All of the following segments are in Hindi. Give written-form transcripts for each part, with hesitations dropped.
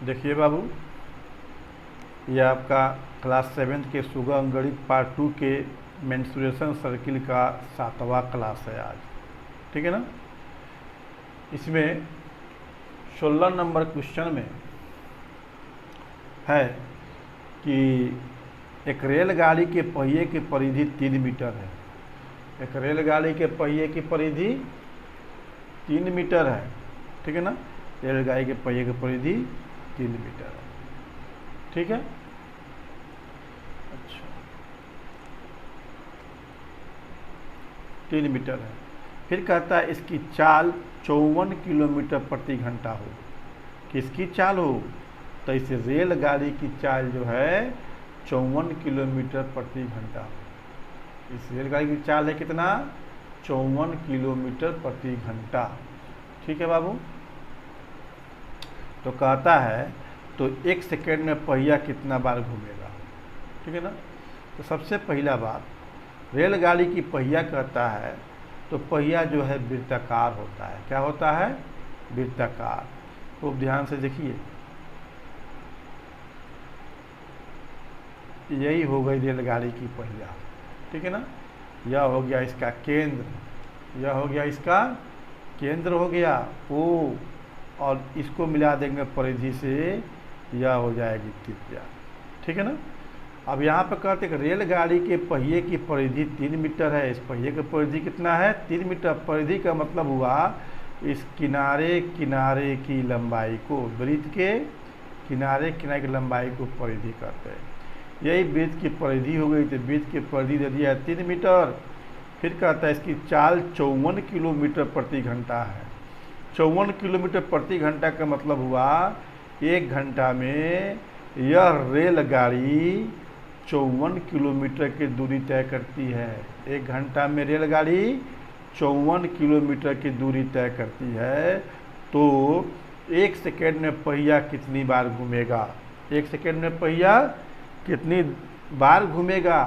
देखिए बाबू, यह आपका क्लास 7 के सुगम अंगणित पार्ट 2 के मेंस्ट्रुएशन सर्किल का 7वां क्लास है आज। ठीक है ना। इसमें 16 नंबर क्वेश्चन में है कि एक रेलगाड़ी के पहिए की परिधि 3 मीटर है। एक रेलगाड़ी के पहिए की परिधि 3 मीटर है। ठीक है ना। रेलगाड़ी के पहिए की परिधि 3 मीटर है। ठीक है। अच्छा, 3 मीटर है। फिर कहता है इसकी चाल 54 किलोमीटर प्रति घंटा हो। किसकी चाल हो? तो इस रेलगाड़ी की चाल जो है 54 किलोमीटर प्रति घंटा हो। इस रेलगाड़ी की चाल है कितना? 54 किलोमीटर प्रति घंटा। ठीक है बाबू। तो कहता है तो 1 सेकेंड में पहिया कितना बार घूमेगा। ठीक है ना। तो सबसे पहला बात, रेलगाड़ी की पहिया कहता है तो पहिया जो है वृत्ताकार होता है। क्या होता है? वृत्ताकार। खूब ध्यान से देखिए, यही हो गई रेलगाड़ी की पहिया। ठीक है ना। यह हो गया इसका केंद्र, यह हो गया इसका केंद्र हो गया ओ, और इसको मिला देंगे परिधि से, यह हो जाएगी त्रिज्या। ठीक है ना। अब यहाँ पर कहते हैं कि रेलगाड़ी के पहिए की परिधि 3 मीटर है। इस पहिए की परिधि कितना है? 3 मीटर। परिधि का मतलब हुआ इस किनारे किनारे की लंबाई को, वृत्त के किनारे किनारे की लंबाई को परिधि कहते हैं। यही वृत्त की परिधि हो गई। तो वृत्त की परिधि दे दिया है 3 मीटर। फिर कहता है इसकी चाल 54 किलोमीटर प्रति घंटा है। 54 किलोमीटर प्रति घंटा का मतलब हुआ 1 घंटा में यह रेलगाड़ी 54 किलोमीटर की दूरी तय करती है। 1 घंटा में रेलगाड़ी 54 किलोमीटर की दूरी तय करती है। तो 1 सेकेंड में पहिया कितनी बार घूमेगा? 1 सेकेंड में पहिया कितनी बार घूमेगा?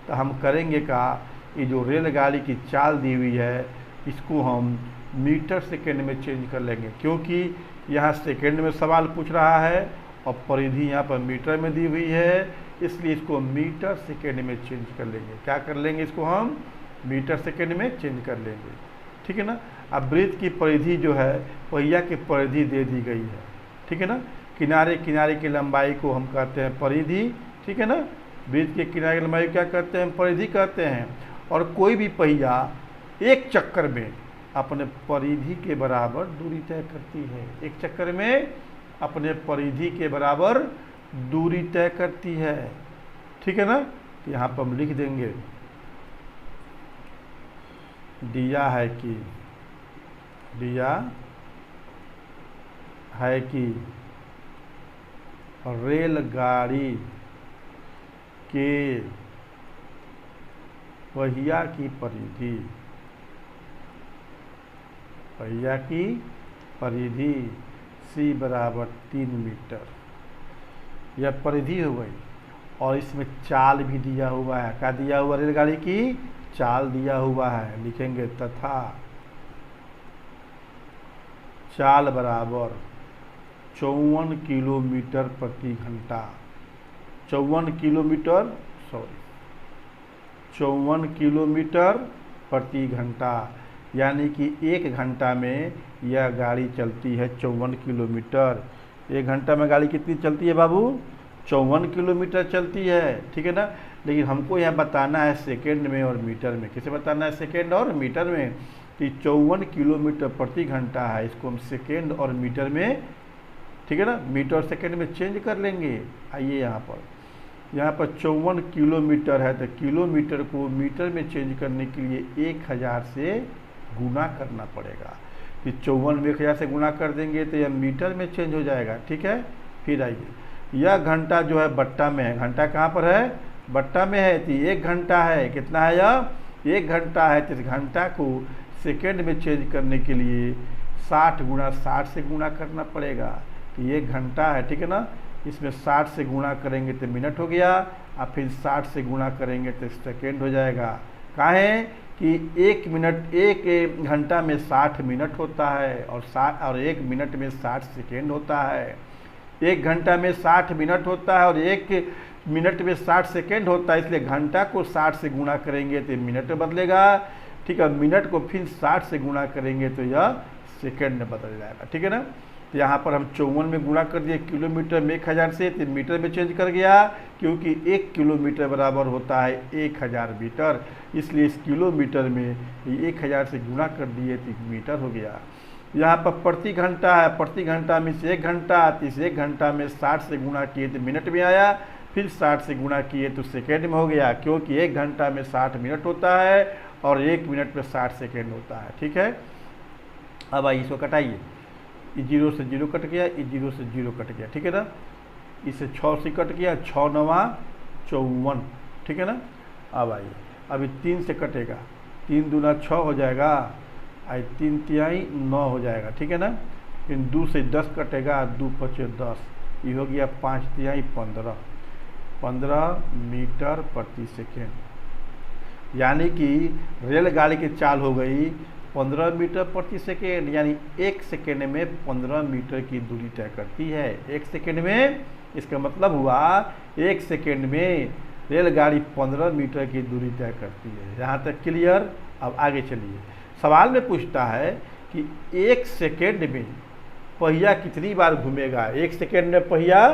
तो हम करेंगे का, ये जो रेलगाड़ी की चाल दी हुई है इसको हम मीटर सेकेंड में चेंज कर लेंगे, क्योंकि यहाँ सेकेंड में सवाल पूछ रहा है और परिधि यहाँ पर मीटर में दी हुई है, इसलिए इसको मीटर सेकेंड में चेंज कर लेंगे। क्या कर लेंगे? इसको हम मीटर सेकेंड में चेंज कर लेंगे। ठीक है ना। अब वृत्त की परिधि जो है पहिया की परिधि दे दी गई है। ठीक है ना। किनारे किनारे की लंबाई को हम कहते हैं परिधि। ठीक है ना। वृत्त के किनारे की लंबाई क्या कहते हैं? परिधि कहते हैं। और कोई भी पहिया एक चक्कर में अपने परिधि के बराबर दूरी तय करती है। एक चक्कर में अपने परिधि के बराबर दूरी तय करती है। ठीक है ना। तो यहाँ पर हम लिख देंगे, दिया है कि रेलगाड़ी के पहिया की परिधि C बराबर 3 मीटर। यह परिधि हो गई। और इसमें चाल भी दिया हुआ है। क्या दिया हुआ? रेलगाड़ी की चाल दिया हुआ है। लिखेंगे तथा चाल बराबर 54 किलोमीटर प्रति घंटा। 54 किलोमीटर प्रति घंटा, यानी कि 1 घंटा में यह गाड़ी चलती है 54 किलोमीटर। 1 घंटा में गाड़ी कितनी चलती है बाबू? 54 किलोमीटर चलती है। ठीक है ना। लेकिन हमको यहाँ बताना है सेकेंड में और मीटर में। किसे बताना है? सेकेंड और मीटर में। कि 54 किलोमीटर प्रति घंटा है, इसको हम सेकेंड और मीटर में, ठीक है ना, मीटर और सेकेंड में चेंज कर लेंगे। आइए यहाँ पर 54 किलोमीटर है, तो किलोमीटर को मीटर में चेंज करने के लिए 1000 से गुना करना पड़ेगा। कि 54 में 1000 से गुना कर देंगे तो यह मीटर में चेंज हो जाएगा। ठीक है। फिर आइए, यह घंटा जो है बट्टा में है। घंटा कहाँ पर है? बट्टा में है। तो 1 घंटा है। कितना है यह? 1 घंटा है। तो इस घंटा को सेकेंड में चेंज करने के लिए 60 गुणा 60 से गुणा करना पड़ेगा। तो 1 घंटा है। ठीक है ना। इसमें 60 से गुणा करेंगे तो मिनट हो गया, और फिर 60 से गुणा करेंगे तो सेकेंड हो जाएगा। काहे कि 1 घंटा में 60 मिनट होता है और 1 मिनट में 60 सेकेंड होता है। 1 घंटा में 60 मिनट होता है और 1 मिनट में 60 सेकेंड होता है, इसलिए घंटा को 60 से गुणा करेंगे तो मिनट में बदलेगा। ठीक है, मिनट को फिर 60 से गुणा करेंगे तो यह सेकेंड में बदल जाएगा। ठीक है ना, तो यहाँ पर हम 54 में गुणा कर दिए किलोमीटर में 1000 से, तो मीटर में चेंज कर गया, क्योंकि 1 किलोमीटर बराबर होता है 1000 मीटर, इसलिए इस किलोमीटर में 1000 से गुणा कर दिए तो मीटर हो गया। यहाँ पर प्रति घंटा है, प्रति घंटा में से 1 घंटा, तो इस 1 घंटा में 60 से गुणा किए तो मिनट में आया, फिर 60 से गुणा किए तो सेकेंड में हो गया, क्योंकि 1 घंटा में 60 मिनट होता है और 1 मिनट में 60 सेकेंड होता है। ठीक है, अब आइए इसको कटाइए, 0 से 0 कट गया, 0 से 0 कट गया। ठीक है ना, इसे 6 से कट गया, 6 9 54। ठीक है ना, अब आइए अभी 3 से कटेगा, 3 दूना 6 हो जाएगा, आई 3 तिहाई 9 हो जाएगा। ठीक है ना, फिर 2 से 10 कटेगा, 2 5 10, ये हो गया 5 तिहाई 15 मीटर प्रति सेकेंड। यानी कि रेलगाड़ी की चाल हो गई 15 मीटर प्रति सेकेंड, यानी 1 सेकेंड में 15 मीटर की दूरी तय करती है। 1 सेकेंड में, इसका मतलब हुआ 1 सेकेंड में रेलगाड़ी 15 मीटर की दूरी तय करती है। यहाँ तक क्लियर। अब आगे चलिए, सवाल में पूछता है कि 1 सेकेंड में पहिया कितनी बार घूमेगा, 1 सेकेंड में पहिया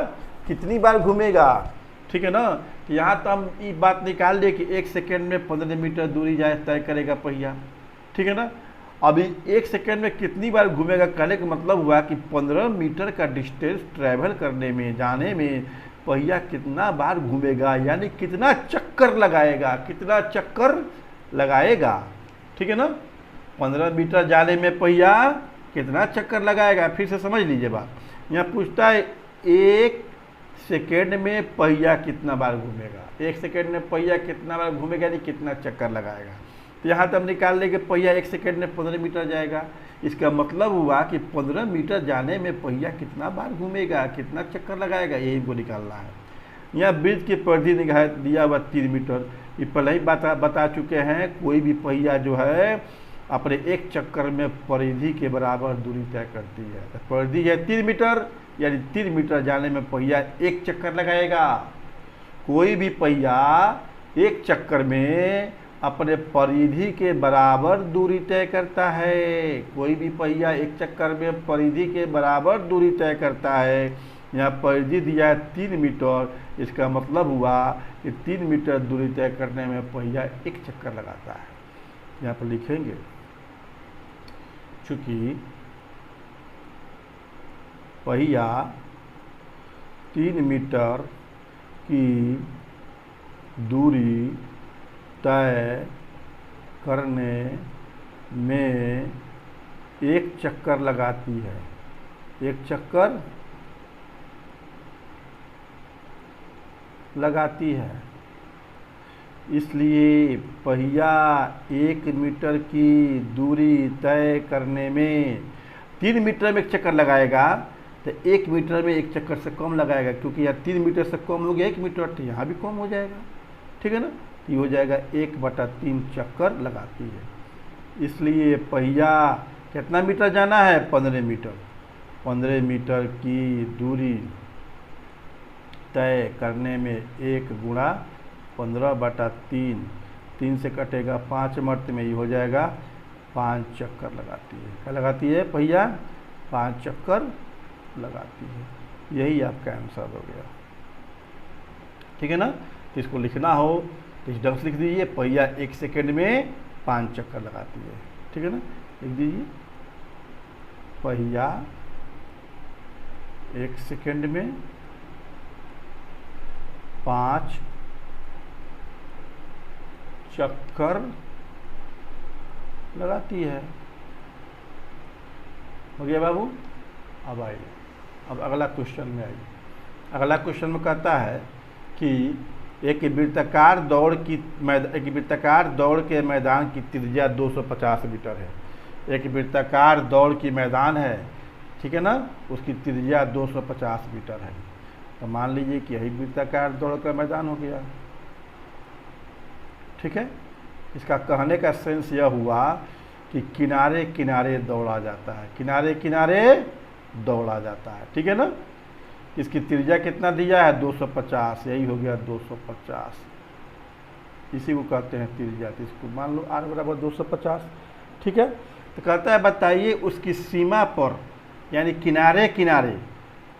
कितनी बार घूमेगा। ठीक है ना, तो यहाँ तो हम ये बात निकाल लिए कि 1 सेकेंड में 15 मीटर दूरी जाए तय करेगा पहिया। ठीक है ना, अभी 1 सेकेंड में कितनी बार घूमेगा कहने का मतलब हुआ कि 15 मीटर का डिस्टेंस ट्रैवल करने में, जाने में पहिया कितना बार घूमेगा, यानी कितना चक्कर लगाएगा, कितना चक्कर लगाएगा। ठीक है ना, 15 मीटर जाने में पहिया कितना चक्कर लगाएगा, फिर से समझ लीजिए बात। यहाँ पूछता है 1 सेकेंड में पहिया कितना बार घूमेगा, 1 सेकेंड में पहिया कितना बार घूमेगा, यानी कितना चक्कर लगाएगा। तो यहाँ तो हम निकाल लेंगे पहिया 1 सेकेंड में 15 मीटर जाएगा, इसका मतलब हुआ कि 15 मीटर जाने में पहिया कितना बार घूमेगा, कितना चक्कर लगाएगा, यही को निकालना है। यहाँ ब्रिज की परिधि निगाह दिया हुआ 3 मीटर, ये पहले ही बता चुके हैं, कोई भी पहिया जो है अपने 1 चक्कर में परिधि के बराबर दूरी तय करती है। तो परिधि है 3 मीटर, यानी 3 मीटर जाने में पहिया 1 चक्कर लगाएगा। कोई भी पहिया 1 चक्कर में अपने परिधि के बराबर दूरी तय करता है। कोई भी पहिया 1 चक्कर में परिधि के बराबर दूरी तय करता है। यहाँ परिधि दिया है 3 मीटर, इसका मतलब हुआ कि 3 मीटर दूरी तय करने में पहिया 1 चक्कर लगाता है। यहाँ पर लिखेंगे, चूँकि पहिया 3 मीटर की दूरी तय करने में 1 चक्कर लगाती है, 1 चक्कर लगाती है, इसलिए पहिया 1 मीटर की दूरी तय करने में 3 मीटर में 1 चक्कर लगाएगा, तो 1 मीटर में 1 चक्कर से कम लगाएगा, क्योंकि यहाँ 3 मीटर से कम हो गया 1 मीटर, तो यहाँ भी कम हो जाएगा। ठीक है ना, ये हो जाएगा 1/3 चक्कर लगाती है। इसलिए पहिया कितना मीटर जाना है, 15 मीटर, 15 मीटर की दूरी तय करने में 1 गुणा 15/3, 3 से कटेगा 5 मर्त में, ये हो जाएगा 5 चक्कर लगाती है। क्या लगाती है पहिया, 5 चक्कर लगाती है। यही आपका आंसर हो गया। ठीक है ना, तो इसको लिखना हो तो इस ढंग से लिख दीजिए, पहिया 1 सेकेंड में 5 चक्कर लगाती है। ठीक है ना, लिख दीजिए पहिया 1 सेकेंड में 5 चक्कर लगाती है। हो गया बाबू। अब आइए, अब अगला क्वेश्चन में आइए। अगला क्वेश्चन में कहता है कि एक वृत्ताकार दौड़ के मैदान की त्रिज्या 250 मीटर है। एक वृत्ताकार दौड़ की मैदान है, ठीक है ना, उसकी त्रिज्या 250 मीटर है। तो मान लीजिए कि यही वृत्ताकार दौड़ का मैदान हो गया। ठीक है, इसका कहने का सेंस यह हुआ कि किनारे किनारे दौड़ा जाता है, किनारे किनारे दौड़ा जाता है। ठीक है ना, इसकी त्रिज्या कितना दिया है 250, यही हो गया 250, इसी को कहते हैं त्रिज्या। तो इसको मान लो r बराबर 250, ठीक है। तो कहता है बताइए उसकी सीमा पर यानी किनारे किनारे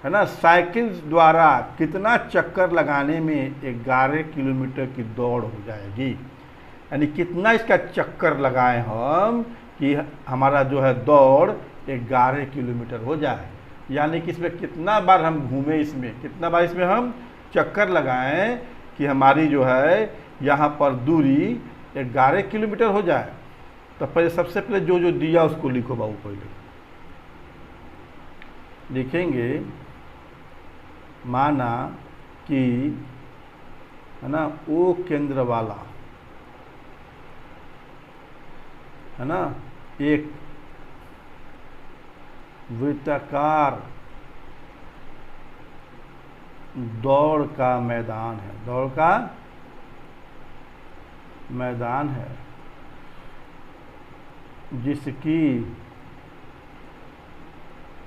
है ना साइकिल द्वारा कितना चक्कर लगाने में 11 किलोमीटर की दौड़ हो जाएगी, यानी कितना इसका चक्कर लगाएं हम कि हमारा जो है दौड़ 11 किलोमीटर हो जाए, यानी कि इसमें कितना बार हम घूमें, इसमें कितना बार इसमें हम चक्कर लगाएं कि हमारी जो है यहाँ पर दूरी 11 किलोमीटर हो जाए। तो पहले सबसे पहले जो जो दिया उसको लिखो बाबू, पहले लिखेंगे माना कि है ना ओ केंद्र वाला है ना एक वृत्ताकार दौड़ का मैदान है, दौड़ का मैदान है जिसकी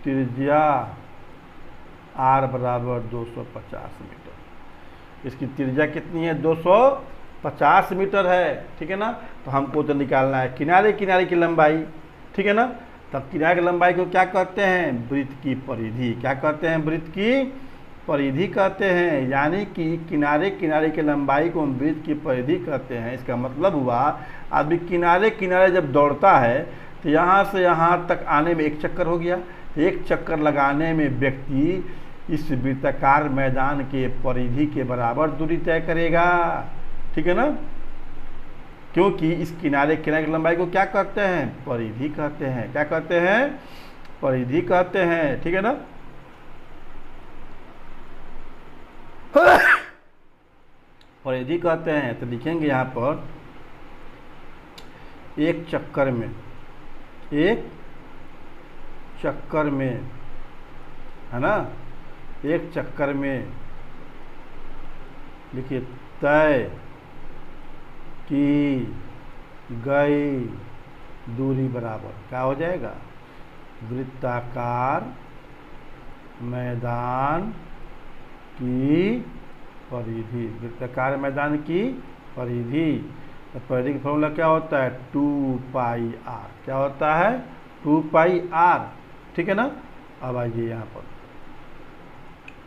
त्रिज्या r बराबर 250 मीटर। इसकी त्रिज्या कितनी है 250 मीटर है, ठीक है ना। तो हमको तो निकालना है किनारे किनारे की लंबाई, ठीक है ना। तब किनारे की लंबाई को क्या कहते हैं, वृत्त की परिधि। क्या कहते हैं, वृत्त की परिधि कहते हैं, यानी कि किनारे किनारे की लंबाई को हम वृत्त की परिधि कहते हैं। इसका मतलब हुआ आदमी किनारे किनारे जब दौड़ता है तो यहाँ से यहाँ तक आने में एक चक्कर हो गया, एक चक्कर लगाने में व्यक्ति इस वृत्ताकार मैदान के परिधि के बराबर दूरी तय करेगा, ठीक है ना। क्योंकि इस किनारे किनारे की लंबाई को क्या कहते हैं, परिधि कहते हैं। क्या कहते हैं, परिधि कहते हैं, ठीक है ना। परिधि कहते हैं। तो लिखेंगे यहाँ पर एक चक्कर में, एक चक्कर में है ना, एक चक्कर में देखिए तय की गई दूरी बराबर क्या हो जाएगा, वृत्ताकार मैदान की परिधि। वृत्ताकार मैदान की परिधि, तो परिधि का फॉर्मूला क्या होता है 2πr। क्या होता है 2πr, ठीक है ना। अब आइए यहाँ पर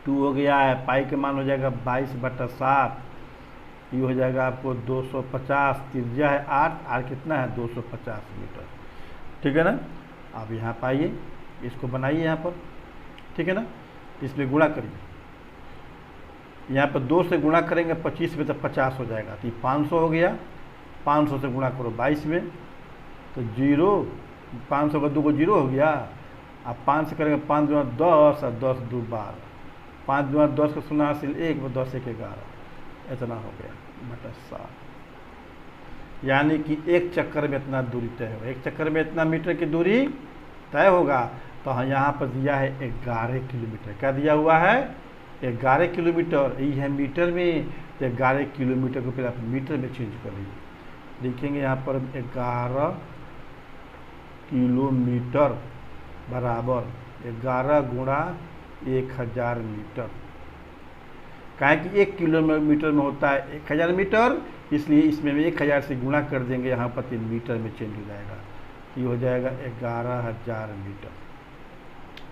2 हो गया है, पाई के मान हो जाएगा 22/7, ये हो जाएगा आपको 250, त्रिज्या है r कितना है 250 मीटर, ठीक है ना। अब यहाँ पाइए, इसको बनाइए यहाँ पर, ठीक है ना। इसमें गुणा करिए, यहाँ पर 2 से गुणा करेंगे 25 में तो 50 हो जाएगा, तो ये 500 हो गया। 500 से गुणा करो 22 में तो 0, 500 का 2 को 0 हो गया। अब 5 से करेंगे 5 दूना 10 और 10 2 12, 5 दूना 10 का 0 हासिल 1 और 10 1 11, इतना हो गया बटा 7। यानी कि एक चक्कर में इतना दूरी तय होगा, एक चक्कर में इतना मीटर की दूरी तय होगा। तो यहाँ पर दिया है 11 किलोमीटर। क्या दिया हुआ है 11 किलोमीटर, यही है मीटर में। तो 11 किलोमीटर को पहले आप मीटर में चेंज कर लीजिए, लिखेंगे यहाँ पर 11 किलोमीटर बराबर 11 गुणा 1000 मीटर। काहे कि 1 किलोमीटर में होता है 1000 मीटर, इसलिए इसमें 1000 से गुणा कर देंगे, यहाँ पर 3 मीटर में चेंज हो जाएगा, ये हो जाएगा 11000 मीटर,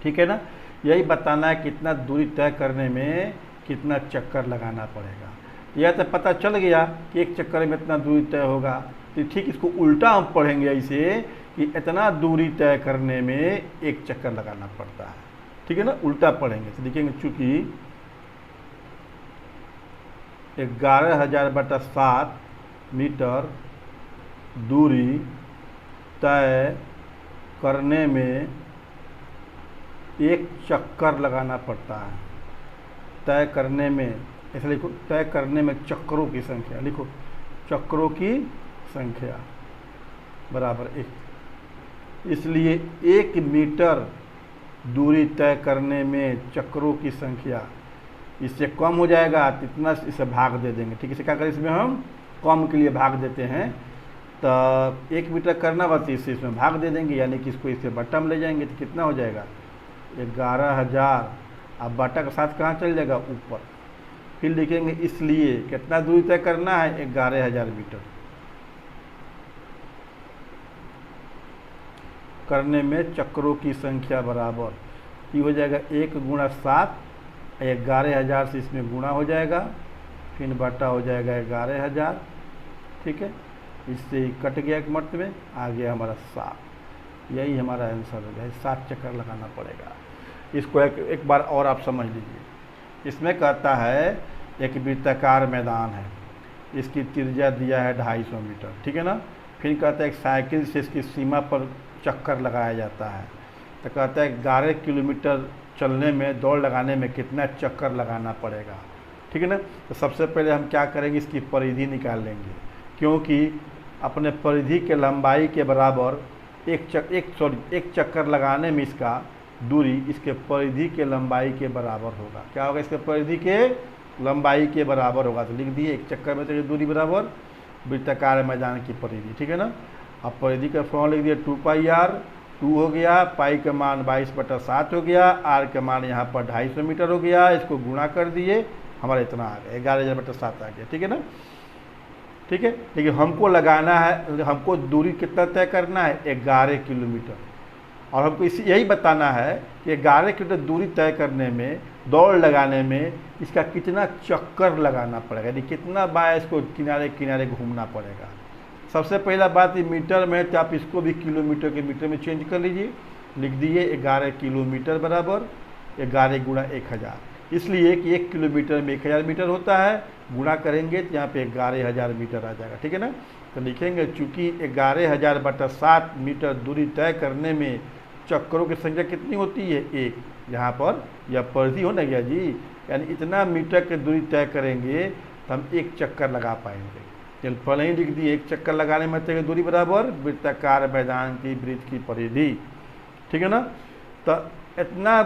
ठीक है ना। यही बताना है कितना दूरी तय करने में कितना चक्कर लगाना पड़ेगा। यह तो पता चल गया कि एक चक्कर में इतना दूरी तय होगा। तो ठीक इसको उल्टा हम पढ़ेंगे ऐसे कि इतना दूरी तय करने में एक चक्कर लगाना पड़ता है, ठीक है ना। उल्टा पढ़ेंगे तो लिखेंगे चूँकि 11,000/7 मीटर दूरी तय करने में एक चक्कर लगाना पड़ता है। तय करने में, ऐसा लिखो, तय करने में चक्रों की संख्या, लिखो चक्रों की संख्या बराबर 1। इसलिए 1 मीटर दूरी तय करने में चक्रों की संख्या, इससे कम हो जाएगा तो इतना इसे भाग दे देंगे, ठीक है। इसे क्या करें, इसमें हम कम के लिए भाग देते हैं, तो 1 मीटर करना हुआ तो इससे इसमें भाग दे देंगे, यानी कि इसको इससे बट्टा में ले जाएंगे तो कितना हो जाएगा 11,000 अब बटा के साथ कहाँ चल जाएगा, ऊपर। फिर लिखेंगे इसलिए कितना दूरी तय करना है, 11,000 मीटर करने में चक्रों की संख्या बराबर, ये हो जाएगा 1 गुणा 7, 11,000 से इसमें गुणा हो जाएगा, फिर बटा हो जाएगा 11,000। ठीक है, इससे ही कट गया एक मर्त में, आ गया हमारा 7। यही हमारा आंसर हो गया, 7 चक्कर लगाना पड़ेगा। इसको एक बार और आप समझ लीजिए। इसमें कहता है एक वृत्ताकार मैदान है, इसकी त्रिज्या दिया है 250 मीटर, ठीक है ना। फिर कहता है एक साइकिल से इसकी सीमा पर चक्कर लगाया जाता है, तो कहता है 11 किलोमीटर चलने में, दौड़ लगाने में कितना चक्कर लगाना पड़ेगा, ठीक है ना। तो सबसे पहले हम क्या करेंगे, इसकी परिधि निकाल लेंगे, क्योंकि अपने परिधि के लंबाई के बराबर एक चक्कर लगाने में इसका दूरी इसके परिधि के लंबाई के बराबर होगा। क्या होगा, इसके परिधि के लंबाई के बराबर होगा। तो लिख दिए एक चक्कर में तो दूरी बराबर वृत्ताकार मैदान की परिधि, ठीक है ना। अब परिधि का फॉर्म लिख दिया 2πr, 2 हो गया, पाई का मान 22/7 हो गया, आर का मान यहाँ पर 250 मीटर हो गया। इसको गुणा कर दिए, हमारा इतना आ गया 11,000/7 आ गया, ठीक है ना। ठीक है, लेकिन हमको लगाना है, हमको दूरी कितना तय करना है, 11 किलोमीटर। और हमको यही बताना है कि 11 किलोमीटर दूरी तय करने में, दौड़ लगाने में इसका कितना चक्कर लगाना पड़ेगा, यानी कितना बार इसको किनारे किनारे घूमना पड़ेगा। सबसे पहला बात, ये मीटर में, तो आप इसको भी किलोमीटर के मीटर में चेंज कर लीजिए। लिख दिए 11 किलोमीटर बराबर 11 गुणा 1000, इसलिए कि 1 किलोमीटर में 1000 मीटर होता है, गुणा करेंगे तो यहाँ पे 11,000 मीटर आ जाएगा, ठीक है ना। तो लिखेंगे चूँकि 11,000/7 मीटर दूरी तय करने में चक्करों की संख्या कितनी होती है, 1। यहाँ पर यह परिधि हो ना गया जी, यानी इतना मीटर की दूरी तय करेंगे तो हम 1 चक्कर लगा पाएंगे। चल पहले ही लिख दिए, 1 चक्कर लगाने में तय दूरी बराबर वृत्ताकार मैदान की वृत्त की परिधि, ठीक है ना। तो इतना,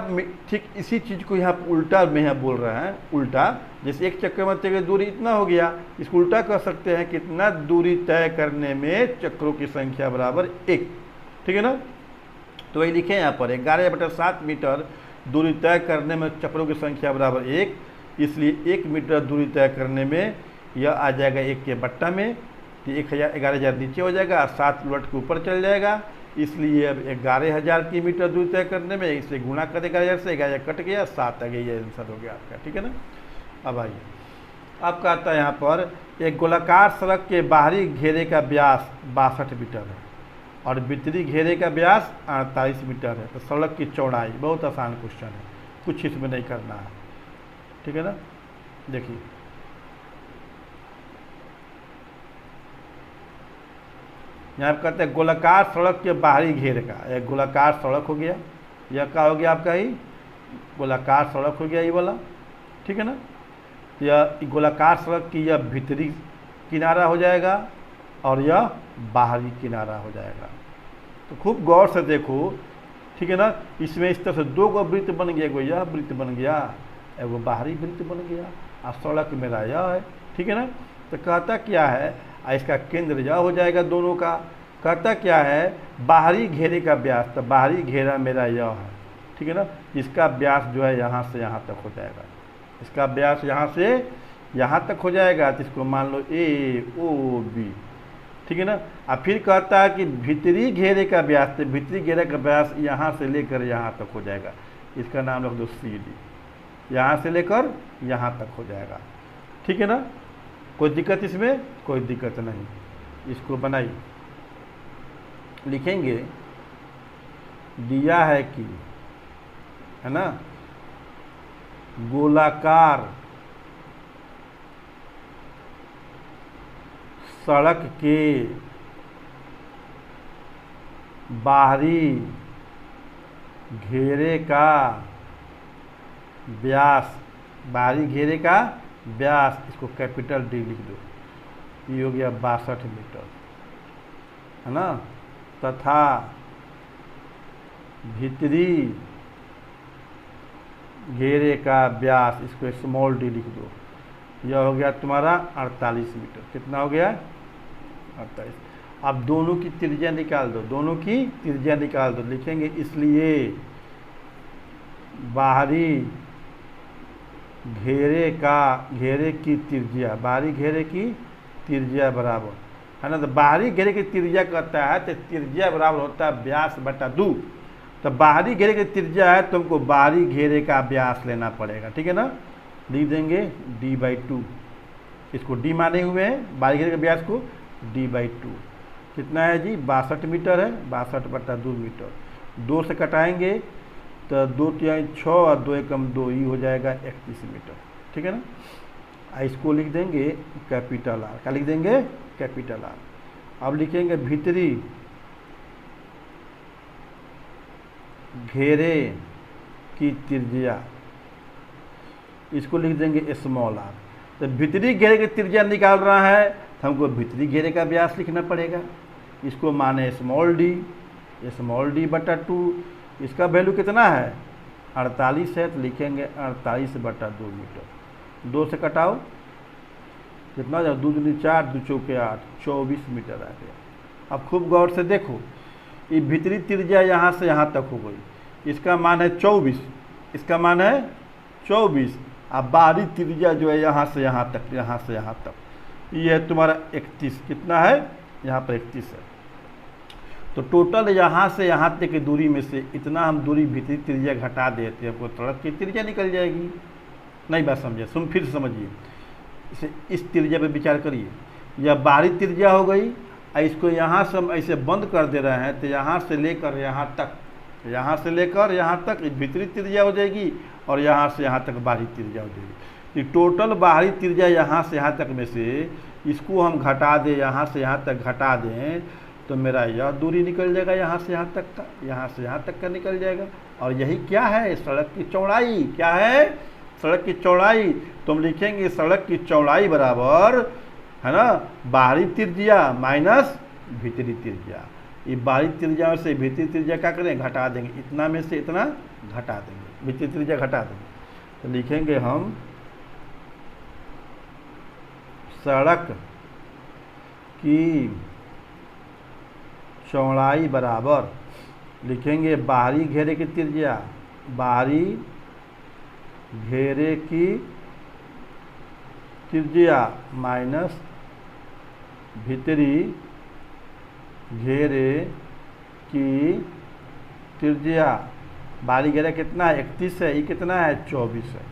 ठीक इसी चीज़ को यहाँ उल्टा में यहाँ बोल रहे हैं, उल्टा। जैसे 1 चक्कर में तय दूरी इतना हो गया, इसको उल्टा कर सकते हैं, कितना दूरी तय करने में चक्रों की संख्या बराबर 1, ठीक है ना। तो वही लिखे यहाँ पर 11/7 मीटर दूरी तय करने में चक्रों की संख्या बराबर 1, इसलिए 1 मीटर दूरी तय करने में यह आ जाएगा 1 के बट्टा में, 11,000 नीचे हो जाएगा, 7 उलट के ऊपर चल जाएगा, इसलिए अब 11,000 की मीटर दूरी तय करने में इसे गुणा कर 11,000 से, 11,000 कट गया, 7 आ गया, ये आंसर हो गया आपका, ठीक है ना। अब आइए, अब कहता है यहाँ पर एक गोलाकार सड़क के बाहरी घेरे का व्यास 62 मीटर है और भीतरी घेरे का व्यास 48 मीटर है। तो सड़क की चौड़ाई, बहुत आसान क्वेश्चन है, कुछ इसमें नहीं करना है, ठीक है ना। देखिए यहाँ पर कहते हैं गोलाकार सड़क के बाहरी घेरे का, एक गोलाकार सड़क हो गया, यह क्या हो गया आपका, ही गोलाकार सड़क हो गया ये वाला, ठीक है ना। यह गोलाकार सड़क की यह भीतरी किनारा हो जाएगा और यह बाहरी किनारा हो जाएगा। तो खूब गौर से देखो, ठीक है ना। इसमें इस तरह से 2 गो वृत्त बन गया, एगो यह वृत्त बन गया, एगो बाहरी वृत्त बन गया, और सड़क मेरा यह है, ठीक है ना। तो कहता क्या है, इसका केंद्र यह हो जाएगा दोनों का। कहता क्या है, बाहरी घेरे का व्यास, तो बाहरी घेरा मेरा यह है, ठीक है ना। इसका व्यास जो है यहाँ से यहाँ तक हो जाएगा, इसका व्यास यहाँ से यहाँ तक हो जाएगा, तो इसको मान लो AOB, ठीक है ना। और फिर कहता है कि भीतरी घेरे का व्यास, तो भीतरी घेरे का व्यास यहाँ से लेकर यहाँ तक हो जाएगा, इसका नाम रख दो CD, यहाँ से लेकर यहाँ तक हो जाएगा, ठीक है ना। कोई दिक्कत इसमें, कोई दिक्कत नहीं। इसको बनाइए, लिखेंगे दिया है कि, है ना, गोलाकार सड़क के बाहरी घेरे का व्यास, बाहरी घेरे का व्यास, इसको कैपिटल D लिख दो, ये हो गया 62 मीटर, है ना। तथा भीतरी घेरे का व्यास, इसको स्मॉल d लिख दो, यह हो गया तुम्हारा 48 मीटर। कितना हो गया, 48। अब दोनों की त्रिज्या निकाल दो, दोनों की त्रिज्या निकाल दो। लिखेंगे इसलिए बाहरी घेरे की त्रिज्या, बाहरी घेरे की त्रिज्या बराबर है ना। तो बाहरी घेरे की त्रिज्या कहता है तो त्रिज्या बराबर होता है व्यास बटा 2। तो बाहरी घेरे की त्रिज्या है तो हमको बाहरी घेरे का व्यास लेना पड़ेगा, ठीक है ना। लिख देंगे d/2, इसको d माने हुए हैं, बाहरी घेरे के व्यास को d/2। कितना है जी, 62 मीटर है, 62/2 मीटर। 2 से कटाएंगे तो 2 तिहाई 6 और 2 एकम 2 ही हो जाएगा 31 मीटर, ठीक है ना। इसको लिख देंगे कैपिटल आर, क्या लिख देंगे, कैपिटल आर। अब लिखेंगे भीतरी घेरे की त्रिज्या, इसको लिख देंगे स्मॉल आर। तो भीतरी घेरे की त्रिज्या निकाल रहा है तो हमको भीतरी घेरे का व्यास लिखना पड़ेगा, इसको माने स्मॉल डी बटा 2। इसका वैल्यू कितना है, 48 है, तो लिखेंगे 48/2 मीटर। 2 से कटाओ कितना जाओ, 2 दूनी 4, 2 चौके 8, 24 मीटर आ गया। अब खूब गौर से देखो, ये भीतरी त्रिज्या यहाँ से यहाँ तक हो गई, इसका मान है 24, इसका मान है 24। अब बाहरी त्रिज्या जो है यहाँ से यहाँ तक, यहाँ से यहाँ तक, ये है तुम्हारा 31। कितना है, यहाँ पर 31 है। तो टोटल यहाँ से यहाँ तक की दूरी में से इतना हम दूरी भीतरी त्रिज्या घटा देते हैं, आपको सड़क की त्रिज्या निकल जाएगी। नहीं बात समझे, फिर से समझिए, इसे इस त्रिज्या पे विचार करिए। यह बाहरी त्रिज्या हो गई, इसको यहाँ से हम ऐसे बंद कर दे रहे हैं तो यहाँ से लेकर यहाँ तक, यहाँ से लेकर यहाँ तक भीतरी त्रिज्या हो जाएगी और यहाँ से यहाँ तक बाहरी त्रिज्या हो जाएगी। तो टोटल बाहरी त्रिज्या यहाँ से यहाँ तक में से इसको हम घटा दें, यहाँ से यहाँ तक घटा दें तो मेरा यह दूरी निकल जाएगा, यहाँ से यहाँ तक का, यहाँ से यहाँ तक का निकल जाएगा। और यही क्या है, सड़क की चौड़ाई। क्या है, सड़क की चौड़ाई। तो हम लिखेंगे सड़क की चौड़ाई बराबर है ना बाहरी त्रिज्या माइनस भीतरी त्रिज्या। ये बाहरी त्रिज्या से भीतरी त्रिज्या क्या करें, घटा देंगे, इतना में से इतना घटा देंगे, भीतरी त्रिज्या घटा देंगे। तो लिखेंगे हम सड़क की चौड़ाई बराबर, लिखेंगे बाहरी घेरे की त्रिज्या, बाहरी घेरे की त्रिज्या माइनस भीतरी घेरे की त्रिज्या। बाहरी घेरा कितना है, 31 है, ये कितना है, 24 है।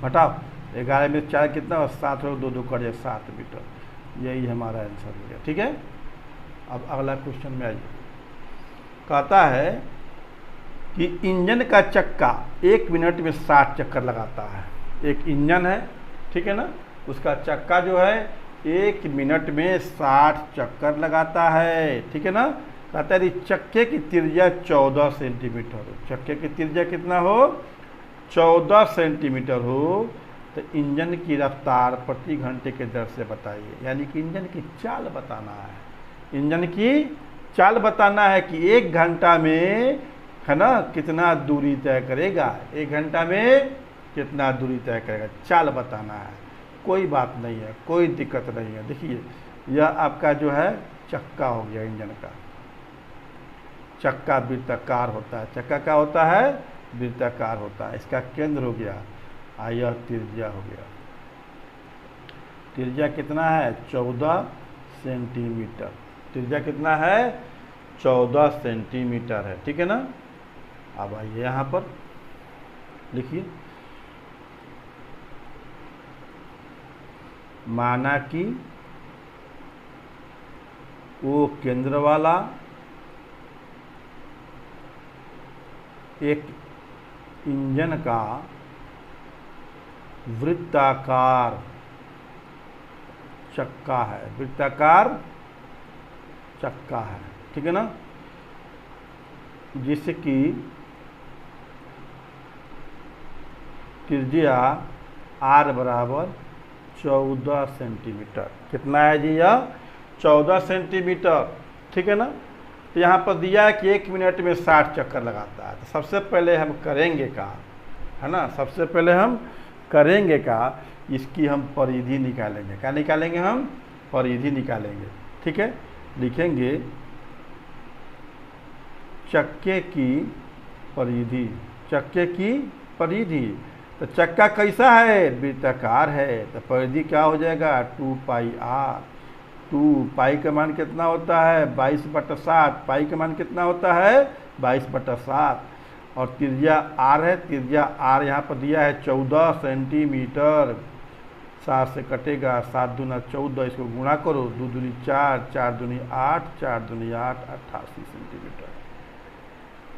घटाओ 11 में 4 कितना हो, 7 और 2 कट जाए 7 मीटर। यही हमारा आंसर हो गया, ठीक है। अब अगला क्वेश्चन में आइए, कहता है कि इंजन का चक्का 1 मिनट में 60 चक्कर लगाता है। एक इंजन है, ठीक है ना, उसका चक्का जो है 1 मिनट में 60 चक्कर लगाता है, ठीक है ना। कहता है चक्के की त्रिज्या 14 सेंटीमीटर हो, चक्के की त्रिज्या कितना हो, 14 सेंटीमीटर हो, तो इंजन की रफ्तार प्रति घंटे के दर से बताइए। यानी कि इंजन की चाल बताना है, इंजन की चाल बताना है कि 1 घंटा में है ना कितना दूरी तय करेगा, 1 घंटा में कितना दूरी तय करेगा, चाल बताना है। कोई बात नहीं है, कोई दिक्कत नहीं है। देखिए यह आपका जो है चक्का हो गया, इंजन का चक्का वृत्ताकार होता है, चक्का क्या होता है, वृत्ताकार होता है। इसका केंद्र हो गया, यह त्रिज्या हो गया। त्रिज्या कितना है, 14 सेंटीमीटर। त्रिज्या कितना है, 14 सेंटीमीटर है, ठीक है ना। अब आइए यहाँ पर लिखिए, माना कि वो केंद्र वाला एक इंजन का वृत्ताकार चक्का है, वृत्ताकार चक्का है, ठीक है ना, जिसकी त्रिज्या r बराबर 14 सेंटीमीटर। कितना है जी, यह 14 सेंटीमीटर, ठीक है ना। तो यहाँ पर दिया है कि 1 मिनट में 60 चक्कर लगाता है। तो सबसे पहले हम करेंगे का, है ना, सबसे पहले हम करेंगे का, इसकी हम परिधि निकालेंगे। क्या निकालेंगे, हम परिधि निकालेंगे, ठीक है। लिखेंगे चक्के की परिधि, चक्के की परिधि। तो चक्का कैसा है? वृत्ताकार है, तो परिधि क्या हो जाएगा? 2πr। 2 का मान कितना होता है? 22/7। पाई का मान कितना होता है? 22/7। और त्रिज्या r है, त्रिज्या r यहाँ पर दिया है 14 सेंटीमीटर। 7 से कटेगा, 7 दूना 14, इसको गुणा करो, 2 दूनी 4, 4 दूनी 8, 4 दूनी 8, 88 सेंटीमीटर।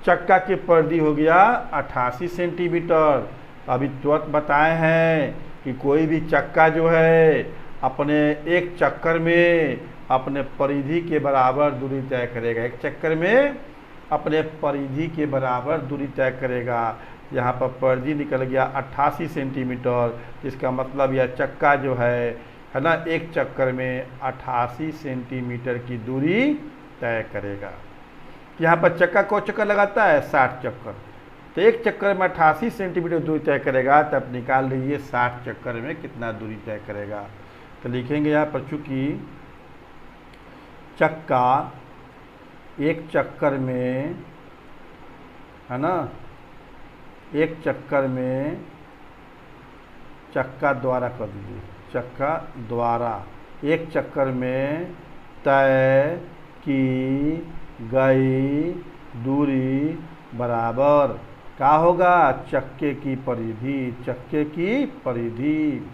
चक्का की परिधि हो गया 88 सेंटीमीटर। अभी तुरंत बताए हैं कि कोई भी चक्का जो है अपने एक चक्कर में अपने परिधि के बराबर दूरी तय करेगा। एक चक्कर में अपने परिधि के बराबर दूरी तय करेगा। यहाँ पर परिधि निकल गया 88 सेंटीमीटर। इसका मतलब यह चक्का जो है ना, एक चक्कर में 88 सेंटीमीटर की दूरी तय करेगा। यहाँ पर चक्का को चक्कर लगाता है? 60 चक्कर। तो एक चक्कर में 88 सेंटीमीटर दूरी तय करेगा, तब निकाल लीजिए 60 चक्कर में कितना दूरी तय करेगा। तो लिखेंगे यहाँ पर, चूँकि चक्का एक चक्कर में है ना, एक चक्कर में चक्का द्वारा कर दीजिए, चक्का द्वारा एक चक्कर में तय की गई दूरी बराबर क्या होगा? चक्के की परिधि। चक्के की परिधि,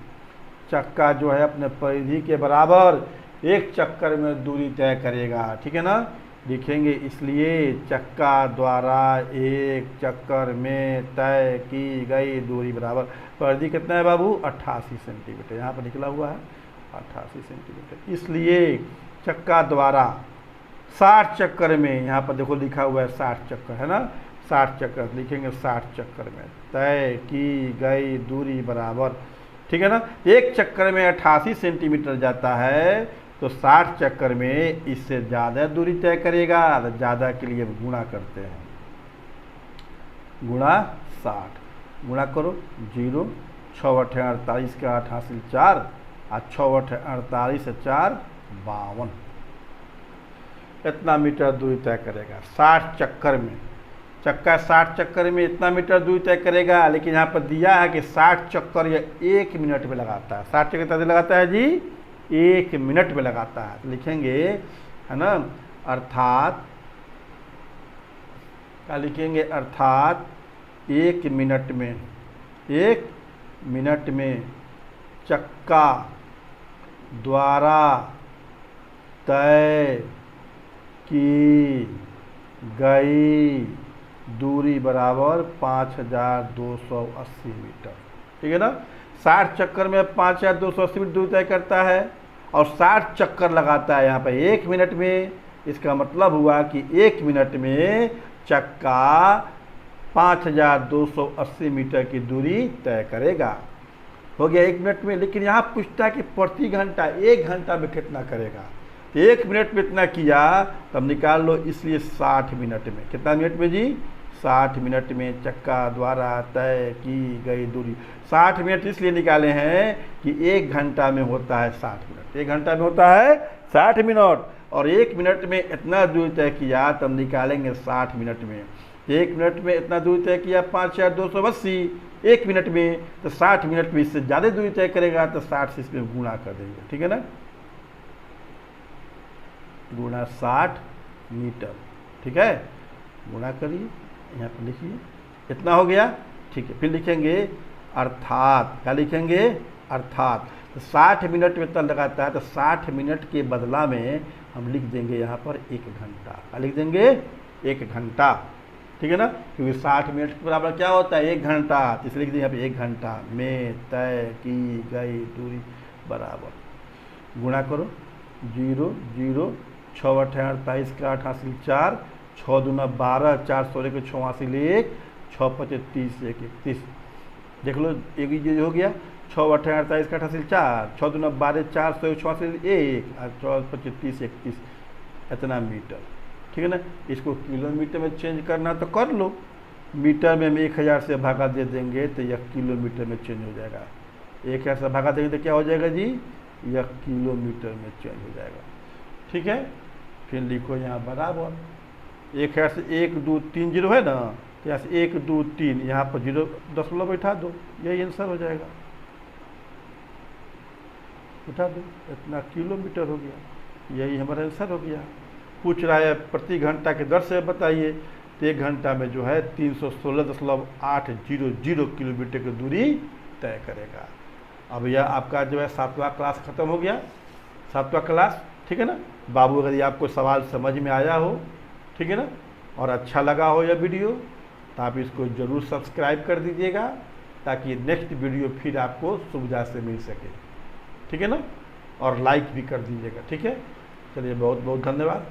चक्का जो है अपने परिधि के बराबर एक चक्कर में दूरी तय करेगा। ठीक है ना, लिखेंगे इसलिए चक्का द्वारा एक चक्कर में तय की गई दूरी बराबर, परिधि कितना है बाबू? 88 सेंटीमीटर। यहाँ पर निकला हुआ है 88 सेंटीमीटर। इसलिए चक्का द्वारा 60 चक्कर में, यहाँ पर देखो लिखा हुआ है 60 चक्कर है ना, 60 चक्कर लिखेंगे, 60 चक्कर में तय की गई दूरी बराबर। ठीक है ना, एक चक्कर में 88 सेंटीमीटर जाता है, तो 60 चक्कर में इससे ज़्यादा दूरी तय करेगा। ज़्यादा के लिए गुणा करते हैं, गुणा 60, गुणा करो 0, 6 × 8 = 48 का 8 हासिल 4 और 6 × 8 = 48 4 52। इतना मीटर दूरी तय करेगा 60 चक्कर में। चक्का 60 चक्कर में इतना मीटर दूरी तय करेगा, लेकिन यहाँ पर दिया है कि 60 चक्कर या 1 मिनट में लगाता है। 60 चक्कर कितना लगाता है जी? 1 मिनट में लगाता है। लिखेंगे है ना, अर्थात क्या लिखेंगे? अर्थात 1 मिनट में, 1 मिनट में चक्का द्वारा तय की गई दूरी बराबर 5280 मीटर। ठीक है ना, 60 चक्कर में 5280 मीटर दूरी तय करता है और 60 चक्कर लगाता है यहाँ पर 1 मिनट में। इसका मतलब हुआ कि 1 मिनट में चक्का 5280 मीटर की दूरी तय करेगा। हो गया 1 मिनट में। लेकिन यहाँ पूछता है कि प्रति घंटा, 1 घंटा में कितना करेगा? तो 1 मिनट में इतना किया, तब निकाल लो। इसलिए 60 मिनट में, कितना मिनट में जी? 60 मिनट में चक्का द्वारा तय की गई दूरी। 60 मिनट इसलिए निकाले हैं कि 1 घंटा में होता है 60 मिनट। 1 घंटा में होता है 60 मिनट, और 1 मिनट में इतना दूरी तय किया, तब निकालेंगे 60 मिनट में। 1 मिनट में इतना दूरी तय किया 5280, 1 मिनट में, तो 60 मिनट में इससे ज़्यादा दूरी तय करेगा, तो 60 से इसमें गुणा कर देंगे। ठीक है ना, गुणा 60 मीटर। ठीक है, गुणा करिए, यहाँ पर लिखिए, इतना हो गया। ठीक है, फिर लिखेंगे अर्थात, क्या लिखेंगे? अर्थात। तो 60 मिनट में इतना लगाता है, तो 60 मिनट के बदला में हम लिख देंगे यहाँ पर 1 घंटा। क्या लिख देंगे? 1 घंटा। ठीक है ना, क्योंकि 60 मिनट के बराबर क्या होता है? 1 घंटा। तो इसलिए लिख देंगे यहाँ पर 1 घंटा में तय की गई दूरी बराबर। गुणा करो 0, 0, 6 × 8 = 48 का 8 हासिल 4, 6 दूना 12, 4 16 के 6 हासिल 1, 6 × 5 = 30, 1 31। देख लो, एक ये हो गया। 6 × 8 = 48 का 8 हासिल 4, 6 दूना 12, 4 16 के 6 हासिल 1 और 6 × 5 = 30, 31। इतना मीटर। ठीक है ना, इसको किलोमीटर में चेंज करना तो कर लो। मीटर में हम 1000 से भागा दे देंगे तो यह किलोमीटर में चेंज हो जाएगा। 1000 से भागा देंगे तो क्या हो जाएगा जी? यह किलोमीटर में चेंज हो जाएगा। ठीक है, फिर लिखो यहाँ बराबर 1000 से 1 2 3 0 है ना, यहाँ से 1 2 3 यहाँ पर 0.0 बैठा दो, यही आंसर हो जाएगा। बैठा दो, इतना किलोमीटर हो गया, यही हमारा आंसर हो गया। पूछ रहा है प्रति घंटा के दर से बताइए, तो 1 घंटा में जो है 316.800 किलोमीटर की दूरी तय करेगा। अब यह आपका जो है 7वां क्लास ख़त्म हो गया, 7वां क्लास, ठीक है ना बाबू। अगर ये आपको सवाल समझ में आया हो, ठीक है ना, और अच्छा लगा हो यह वीडियो, तो आप इसको ज़रूर सब्सक्राइब कर दीजिएगा, ताकि नेक्स्ट वीडियो फिर आपको सुविधा से मिल सके, ठीक है ना, और लाइक भी कर दीजिएगा, ठीक है। चलिए बहुत बहुत धन्यवाद।